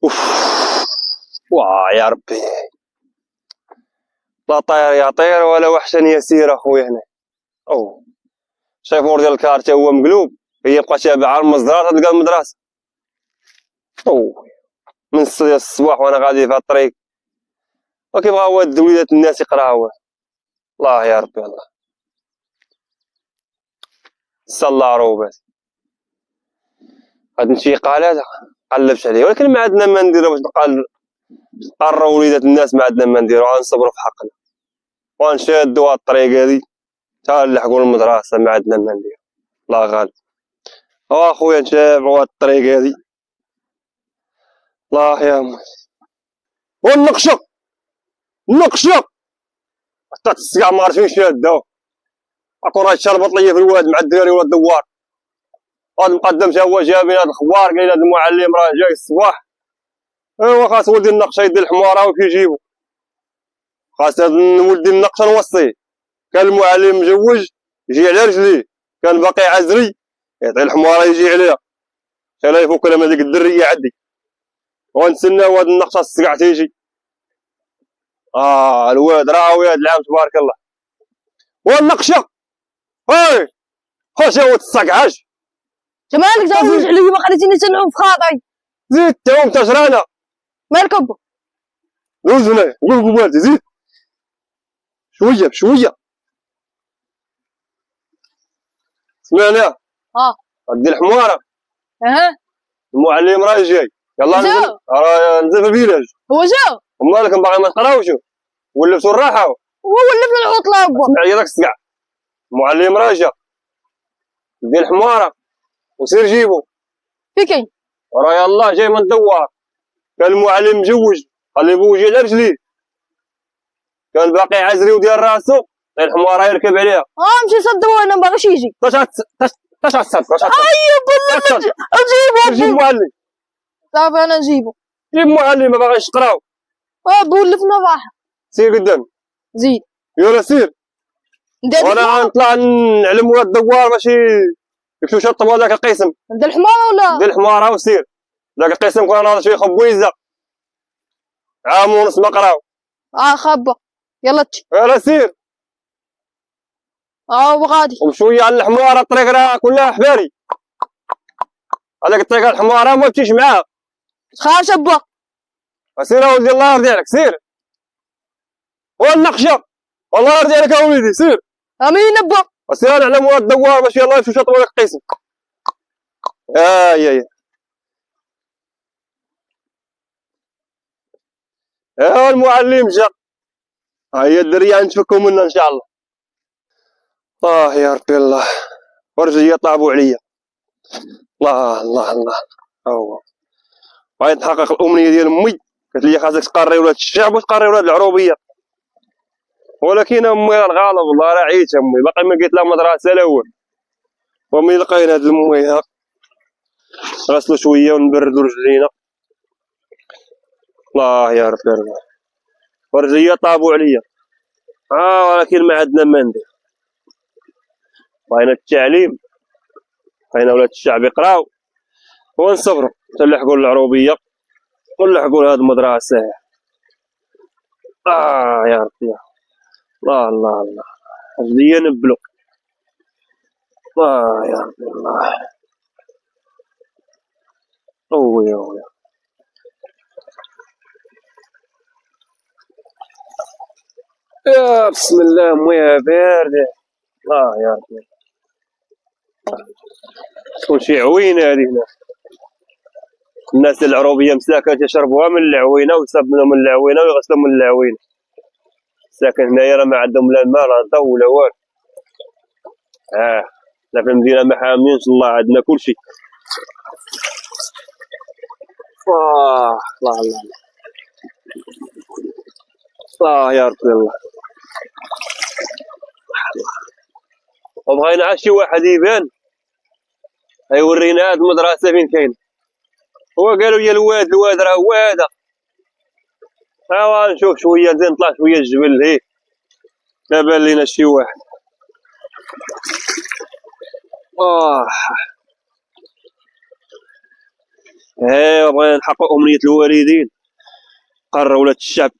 اوف. واه يا ربي، لا طير يا طير ولا وحشن يسير اخويا هنا. او شايفور ديال الكارتة هو مقلوب، هي بقى تابعة على المصدرات تلقى المدرسة. او من الصباح وانا غادي في الطريق وكيبغا هاد وليدات الناس يقراو. الله يا ربي الله. صلى روبات هاد نمشي قالات قلبت عليه، ولكن ما عندنا ما نديرو باش نقرو وليدات الناس، ما عندنا ما نديرو، غنصبرو في حقنا ونشادو هاد الطريق هادي حتى نلحقو المدرسة، ما عندنا ما نديرو. الله غالب. اخويا نتابعو هاد الطريق هادي. الله يا امي. والنقشة النقشة حتى السقع ما عرفت فين شادو، اكون راه تشربط ليا في الواد مع الدراري ولا الدوار. هاد المقدم تا هو جابني هاد الخبار، قال لي هاد المعلم راه جاي الصباح. ايوا خاص ولدي النقشه يدير الحماره وكيجيبو، خاص هاد ولدي النقشه نوصيه. كان المعلم مجوج يجي على رجليه، كان باقي عزري يعطي الحماره يجي عليها، خليها يفك لما ديك الدريه عدي ونتسناو هاد النقشه السقع تيجي. الواد راوي هاد العام تبارك الله. والنقشه هاي خش يا ولد الصقعاش. مالك زوج عليا ما خليتيني تنعوم في خاطري. زيد تا انت جرانا. مالك ابا؟ دوز هنايا قول والدي زيد شويه بشويه. سمعنا غدي الحماره. المعلم راه جاي، يلا ننزل، راه ننزل في الفيلاج. هو جا ومالك باغي ما نقراوش ولفتو الراحه؟ هو ولفنا العطله ابا. اسمع لي داك السقع، المعلم راه جا، دي الحماره وسير جيبو. في كاين؟ راه يلاه جاي من الدوار. كان المعلم مجوج خلي بوجي على رجليه، كان باقي عزري وديال راسو الحماره يركب عليها. مشي صدوا انا مباغيش يجي. واش غتصد واش غتصد؟ نجيبو. جيب معلم. صافي انا نجيبو. جيب معلم ما باغيش تقراو. بولفنا الراحه. سير قدام. زيد يلا سير. وانا غنطلع نعلم ولاد الدوار باش يمشيو يشطبوا هذاك القسم. ندير الحماره ولا؟ دير الحماره وسير. ذاك القسم كون ناضي شويه خبويزه عام ونص ما قراو. خابه. يلا تشي. يلا سير. وغادي. وبشويه على الحماره، الطريق راه كلها حباري، هذاك الطريق الحماره ما تمشيش معاها. خاش ابا. سير اولدي الله يرضي عليك سير. والنقشه والله يرضي عليك اوليدي سير. امين ابا. سير نعلم ولاد الدوار باش يلاه يمشيو يشطبوا هذاك القسم. يا المعلم جا، ها هي الدريه نتفكوا منها ان شاء الله. يا ربي الله. ورجلي طابوا عليا. الله الله الله. هو بغيت نحقق الامنيه ديال امي، قالت لي خاصك تقري ولاد الشعب وتقري ولاد العروبيه، ولكن امي راه الغالب والله راه عيت امي، باقي ما لقيت لا مدرسه لا والو. وملي لقينا هاد المي غسلوا شويه ونبردوا رجلينا. الله يا ربي الله. ورجليا طابوا عليا. ولكن ما عندنا ما ندير، بغينا التعليم، بغينا ولاد الشعب يقراو ونصبروا حتى نلحقوا العروبيه ونلحقوا لهاد المدرسه. يا ربي الله الله الله. رجليا نبلو. يا ربي الله. اويا يا بسم الله مويه بارده. يا ربي تكون شي عوينه هادي هنا. الناس العروبيه مساكن تشربوها من العوينه ويصب منهم من العوينه ويغسلوا من العوينه. ساكن هنايا راه ما عندهم لا الماء لا الضو ولا والو. حنا في المدينه ما حامينش الله، عندنا كلشي. الله الله الله يا ربي الله. وبغينا عاد شي واحد يبان يورينا هاد المدرسه فين كاينه. هو قالوا لي الواد راه هو هذا. نشوف شويه زين نطلع شويه الجبل هيك ما بان لينا شي واحد. ايه بغينا نحقق امنيه الوالدين قرر ولاد الشعب،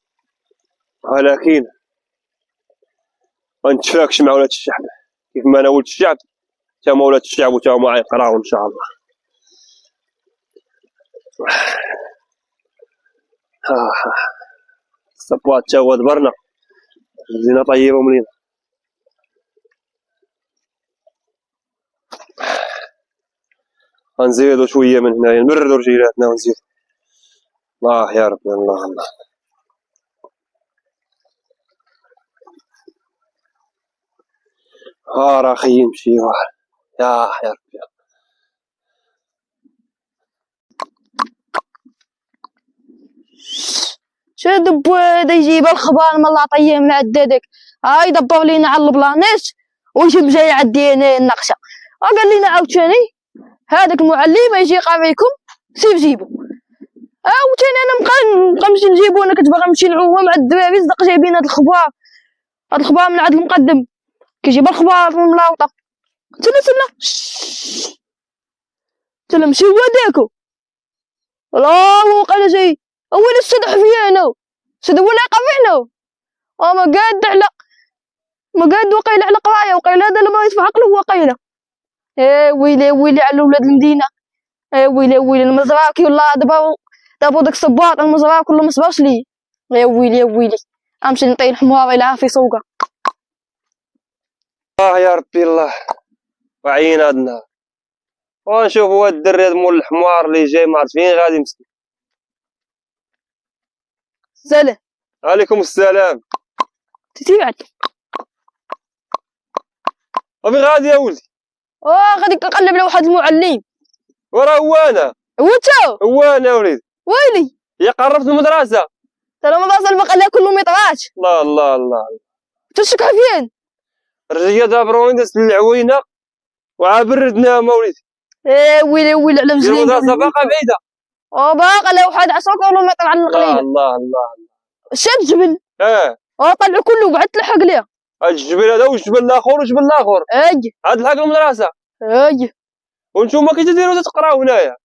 ولكن ما نتفاكش مع ولاد الشعب. كيف ما انا ولد الشعب تا هما ولاد الشعب وتا هما غيقراو ان شاء الله. الصباط تا هو دبرنا، زينا طيبهم لينا. غنزيدو شويه من هنايا، نبردو رجيلاتنا ونزيدو. الله يا ربي، الله الله. راه خيي يمشي يا ربي. شاد بوادا يجيب الخبار من الله طيه من عدادك. هاي دبر لينا على البلانات ويجيب جاي عدي النقشه. قال لينا عاوتاني هذاك المعلم يجي يقريكم سيف جيبو. عاوتاني انا نبقى نمشي نجيبو، انا كنت باغا نمشي نعوم مع الدراري، صدق جايبين هاد الخبار من عند المقدم كيجيب الخبار في الملاوطه. تلا ماشي هو داكو، والله وقال جاي هو اللي استدح فينا، سد هو اللي يقرينا. ما قاد على وقيل على قرايه، وقيل هذا لما يدفع عقله وقيله. ويلي على ولاد المدينه. ويلي المزراكي والله دابا داك الصباط المزراك كله ما صبرش لي. ويلي امشي نطيح الحمار الى في سوقه. يا ربي الله، وعين هاد النهار ونشوف هو الدري هاد مول الحمار اللي جاي ما عرف فين غادي مسكين. سلام عليكم السلام. تيبعد وفين غادي يا ولدي؟ غادي نقلب على واحد المعلم. وراه هو انا هو انا يا وليدي. ويلي يا قربت المدرسه. ترى المدرسه البقى لها كله ميطرات. الله الله الله. تشك فين الرجيه دابروني دازت العوينه وعبردنا مولدي. ويلي على رجلي. المدرسه باقا بعيده. باقا لها واحد 10 كيلومتر على القليله. الله الله. شاد الجبل. طلعوا كله بعد تلحق ليه. الجبل هذا والجبل الاخر والجبل الاخر. عاد لحق المدرسه. وانتم كي تديروا تقراو هنايا؟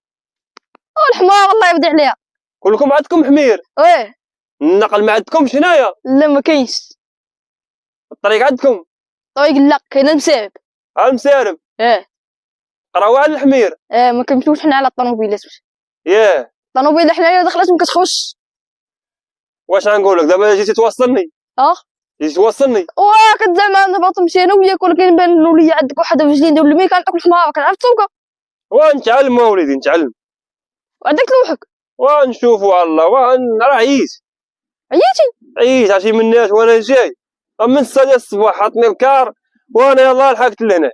الحمار الله يبدي عليها. كلكم عندكم حمير؟ النقل ما عندكمش هنايا؟ لا ما كاينش. الطريق عندكم؟ طريق لا كاين المسارب. المسارب؟ قراو على الحمير. ما كنمشيوش حنا على الطوموبيلات. الطوموبيله حنايا دخلت ما كتخش. واش غنقول لك دابا جيتي توصلني؟ جيتي توصلني؟ كنت زعما نهبط نمشي انا وياك، ولكن بان لي عندك واحد في رجلين ديال المي كنعطيك الحمار كنعرف تسوقها. نتعلم وليدي نتعلم. وعندك لوحك؟ ونشوفوا على الله. راه عييت عرفتي من الناس وانا جاي من 6 ديال الصباح حاطني الكار وانا يلاه لحقت لهنا.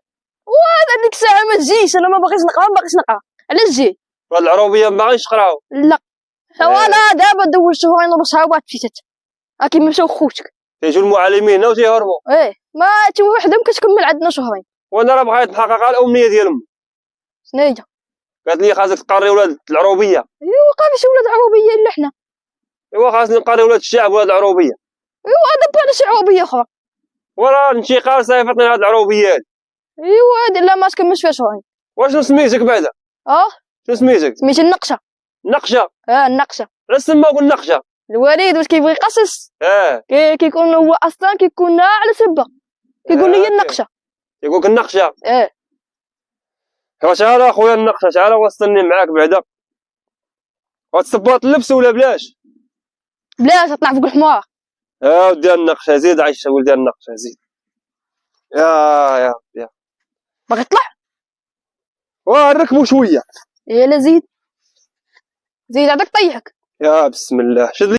هذيك الساعه ما تجيش، انا ما باغيش نقرا. علاش جاي؟ هاد العروبيه ما باغينش نقراو. لا وانا دابا دوز شهرين ونص هاوات مشيت كيما مشاو خوتك. تيجيو المعلمين هنا وتيهربوا. ما حتى وحده كتكمل عندنا شهرين. وانا راه بغيت نحقق على الامنيه ديال امي. شنو هي؟ قالت لي خاصك تقري ولاد العروبيه. قافش ولاد العروبيه الا حنا. خاصني نقري ولاد الشعب ولاد العروبيه. دابا على شي عروبيه اخرى. وراه نمشي قال صيفطني هاد العروبيه هادي. هادي لا ما تكملش فيها شهرين. واشنو سميتك بعدا؟ شنو سميتك؟ سميتي النقشه. النقشه؟ النقشه. علاش سماوك النقشه؟ الوالد واش كيبغي يقصص كيكون هو اصلا كيكون على سبه كيقول لي النقشه. يقولك النقشه؟ تعال اخويا النقشه، تعال وصلني معاك بعدا. غتصبط اللبس ولا بلاش؟ بلاش اطلع فوق الحمار. ودي النقشه زيد عايشه ولدي النقشه زيد. يا باغي تطلع؟ نركبو شويه. لا زيد عندك طيحك. بسم الله. شد